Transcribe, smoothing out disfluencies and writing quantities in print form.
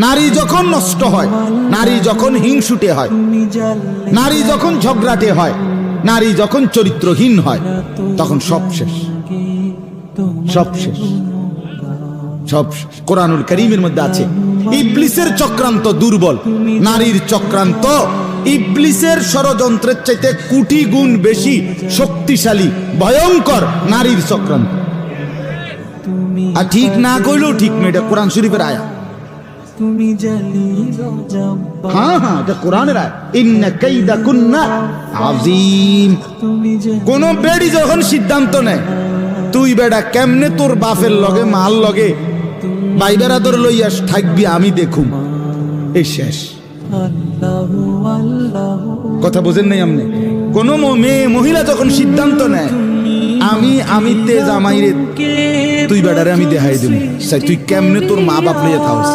নারী যখন নষ্ট হয়, নারী যখন হিংসুটে হয়, নারী যখন ঝগড়াটে হয়, নারী যখন চরিত্রহীন হয়, তখন সব শেষ, সব শেষ, সব শেষ। কোরআনুল কারীমের মধ্যে আছে ইবলিসের চক্রান্ত দুর্বল, নারীর চক্রান্ত ইবলিসের ষড়যন্ত্রের চাইতে কোটি গুণ বেশি শক্তিশালী, ভয়ঙ্কর নারীর চক্রান্ত। আর ঠিক না কইলেও ঠিক না, এটা কোরআন শরীফের আয়াত। হ্যাঁ হ্যাঁ, এটা কোরআনের আয়াত। ইন্না কাইদাকুন্না আযীম। কোন বেড়ি যখন সিদ্ধান্ত নেয় তুই বেড়া কেমনে তোর বাপের লগে মাল লগে ভাই বেড়াদর লইয়া থাকবি আমি দেখুম, এই শেষ। কথা বোঝেন নাই আপনি? কোন মেয়ে মহিলা যখন সিদ্ধান্ত নেয় আমি তে জামাইরে তুই বেড়ারে আমি দেখাই দেব, তুই কেমনে তোর মা বাপ লইয়া থাকস,